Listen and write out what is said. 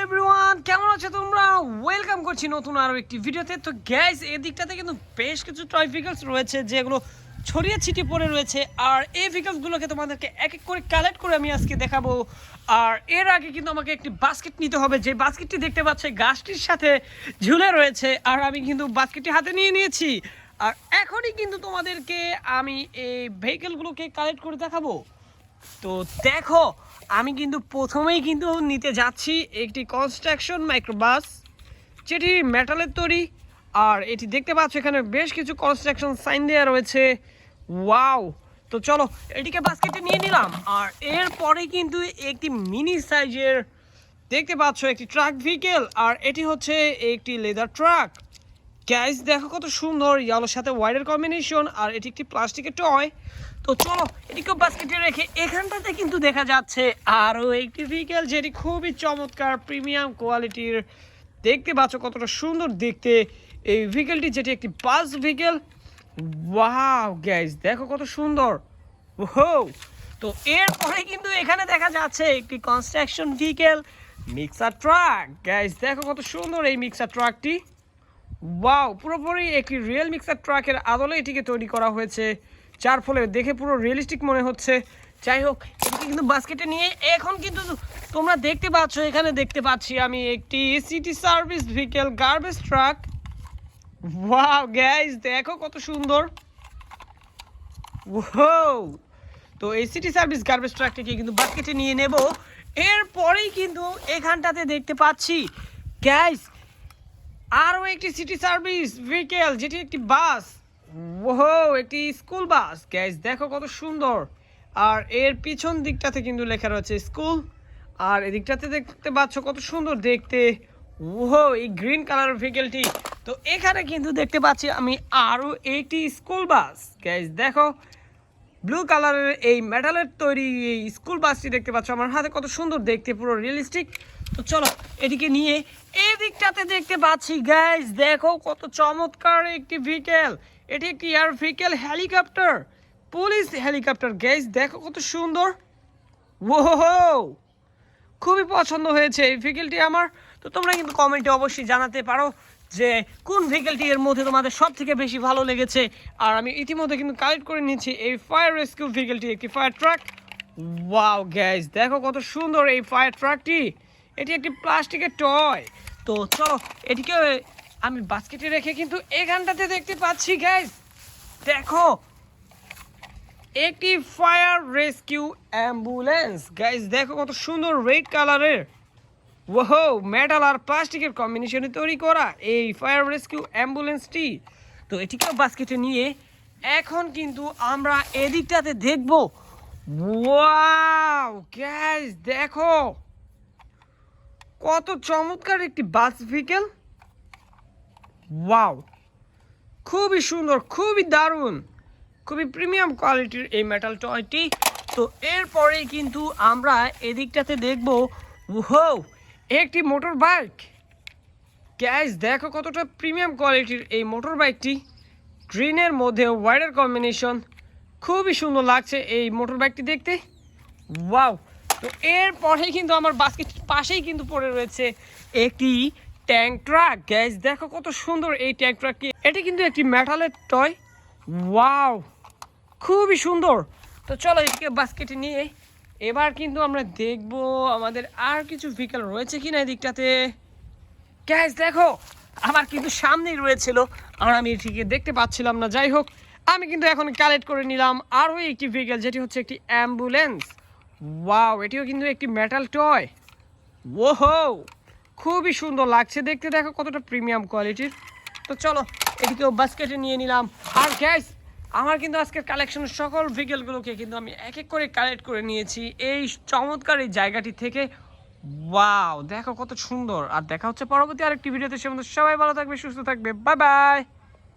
Everyone, কেমন আছো তোমরা? ওয়েলকাম করছি নতুন আরো একটি ভিডিওতে। তো গাইস, এই দিকটাতে কিন্তু বেশ কিছু টয় ভেহিকলস রয়েছে যেগুলো ছড়িয়ে ছিটিয়ে পড়ে রয়েছে, আর এই ভেহিকলসগুলোকে তোমাদেরকে এক এক করে কালেক্ট করে আমি আজকে দেখাবো। আর এর আগে কিন্তু আমাকে একটি বাস্কেট নিতে হবে, যে বাস্কেটটি দেখতে পাচ্ছে গাছটির সাথে ঝুলে রয়েছে, আর আমি কিন্তু বাস্কেটটি হাতে নিয়ে নিয়েছি। আর এখনই কিন্তু তোমাদেরকে আমি এই ভেহিকলগুলোকে কালেক্ট করে দেখাবো। তো দেখো, আমি কিন্তু প্রথমেই কিন্তু নিতে যাচ্ছি একটি কনস্ট্রাকশন মাইক্রোবাস, যেটি মেটালের তৈরি। আর এটি দেখতে পাচ্ছ এখানে বেশ কিছু কনস্ট্রাকশন সাইন দেওয়া রয়েছে। ওয়াও! তো চলো এটিকে বাস্কেটে নিয়ে নিলাম। আর এরপরে কিন্তু একটি মিনি সাইজের দেখতে পাচ্ছ একটি ট্রাক ভেহিকেল, আর এটি হচ্ছে একটি লেদার ট্রাক। গাইস দেখো কত সুন্দর ইয়েলোর সাথে হোয়াইটের কম্বিনেশন, আর এটি একটি প্লাস্টিকের টয়। তো চলো এটিকে বাস্কেটে রেখে এখানটাতে কিন্তু দেখা যাচ্ছে আরও একটি ভেহিকেল, যেটি খুবই চমৎকার প্রিমিয়াম কোয়ালিটির। দেখতে পাচ্ছ কতটা সুন্দর দেখতে এই ভেহিকেলটি, যেটি একটি বাস ভেহিকেল। ওয়াও গাইস দেখো কত সুন্দর। ওহো! তো এরপরে কিন্তু এখানে দেখা যাচ্ছে একটি construction vehicle mixer truck. Guys দেখো কত সুন্দর এই মিক্সার ট্রাকটি। ওয়াও! পুরোপুরি একটি রিয়েল মিক্সার ট্রাকের আদলে এটিকে তৈরি করা হয়েছে, যার ফলে দেখে পুরো রিয়েলিস্টিক মনে হচ্ছে। যাই হোক, এটিকে কিন্তু বাস্কেটে নিয়ে এখন কিন্তু তোমরা দেখতে পাচ্ছ, এখানে দেখতে পাচ্ছি আমি একটি city service vehicle garbage truck. Wow guys দেখো কত সুন্দর। ওয়াও! তো এই সিটি সার্ভিস গার্বেজ ট্রাকটিকে কিন্তু বাস্কেটে নিয়ে নেব। এরপরেই কিন্তু এখানটাতে দেখতে পাচ্ছি গাইস আরও একটি সিটি সার্ভিস ভেহিকেল, যেটি একটি বাস। ওহো! একটি স্কুল বাস। গাইস দেখো কত সুন্দর। আর এর পিছন দিকটাতে কিন্তু লেখা রয়েছে স্কুল, আর এদিকটাতে দেখতে পাচ্ছ কত সুন্দর দেখতে। ওহো! এই গ্রিন কালার ভেহিকেলটি। তো এখানে কিন্তু দেখতে পাচ্ছি আমি আরও একটি স্কুল বাস। গাইস দেখো ব্লু কালারের এই মেটালের তৈরি এই স্কুল বাসটি দেখতে পাচ্ছ আমার হাতে, কত সুন্দর দেখতে, পুরো রিয়েলিস্টিক। তো চলো এটিকে নিয়ে এই দিকটাতে দেখতে পাচ্ছি গাইস দেখো কত চমৎকার একটি ভেহিকেল। এটি একটি air vehicle helicopter, police helicopter. Guys দেখো কত সুন্দর। ওহো! খুবই পছন্দ হয়েছে এই ভেহিকেলটি আমার। তো তোমরা কিন্তু কমেন্টে অবশ্যই জানাতে পারো যে কোন ভেহিকেলটি এর মধ্যে তোমাদের সব থেকে বেশি ভালো লেগেছে। আর আমি ইতিমধ্যে কিন্তু কালেক্ট করে নিচ্ছি এই ফায়ার রেস্কিউ ভেহিকেলটি, একটি ফায়ার ট্রাক। ওয়াও গাইস দেখো কত সুন্দর এই ফায়ার ট্রাকটি। এটি একটি প্লাস্টিকের টয়। তো চলো এটিকে আমি বাস্কেটে রেখে কিন্তু এখানটাতে দেখতে পাচ্ছি গাইস দেখো একটি ফায়ার রেস্কিউ অ্যাম্বুলেন্স। গাইস দেখো কত সুন্দর রেড কালারের। ওহো! মেটাল আর প্লাস্টিকের কম্বিনেশনে তৈরি করা এই ফায়ার রেস্কিউ অ্যাম্বুলেন্সটি। তো এটিকেও বাস্কেটে নিয়ে এখন কিন্তু আমরা এদিকটাতে দেখব। ওয়াও গাইস দেখো কত চমৎকার একটি বাস ভেহিকেল। ওয়াও! খুবই সুন্দর, খুবই দারুণ, খুবই প্রিমিয়াম কোয়ালিটির এই মেটাল টয়টি। তো এরপরেই কিন্তু আমরা এদিকটাতে দেখব ওহো! একটি মোটর বাইক। গ্যাস দেখো কতটা প্রিমিয়াম কোয়ালিটির এই মোটর বাইকটি, গ্রিনের মধ্যে হোয়াইটের কম্বিনেশন। খুবই সুন্দর লাগছে এই মোটর বাইকটি দেখতে। ওয়াও! তো এরপরে কিন্তু আমার বাস্কেটের পাশেই কিন্তু পড়ে রয়েছে একটি ট্যাঙ্ক ট্রাক। গ্যাস দেখো কত সুন্দর এই ট্যাঙ্ক ট্রাকটি। এটি কিন্তু একটি মেটালের টয়। ওয়াও! খুবই সুন্দর। তো চলো এটিকে বাস্কেটে নিয়ে এবার কিন্তু আমরা দেখব আমাদের আর কিছু ভেহিকেল রয়েছে কিনা এদিকটাতে। গ্যাস দেখো আমার কিন্তু সামনেই রয়েছিল, আর আমি এটিকে দেখতে পাচ্ছিলাম না। যাই হোক, আমি কিন্তু এখন কালেক্ট করে নিলাম আরও একটি ভেহিকেল, যেটি হচ্ছে একটি অ্যাম্বুলেন্স। ওয়াও! এটিও কিন্তু একটি মেটাল টয়। ওহো! খুবই সুন্দর লাগছে দেখতে, দেখো কতটা প্রিমিয়াম কোয়ালিটির। তো চলো এটিকেও বাস্কেটে নিয়ে নিলাম। আর গ্যাস আমার কিন্তু আজকের কালেকশনের সকল ভেহিকেলগুলোকে কিন্তু আমি এক এক করে কালেক্ট করে নিয়েছি এই চমৎকার এই জায়গাটি থেকে। ওয়াও! দেখো কত সুন্দর। আর দেখা হচ্ছে পরবর্তী আরেকটি ভিডিওতে। সে সবাই ভালো থাকবে, সুস্থ থাকবে। Bye bye.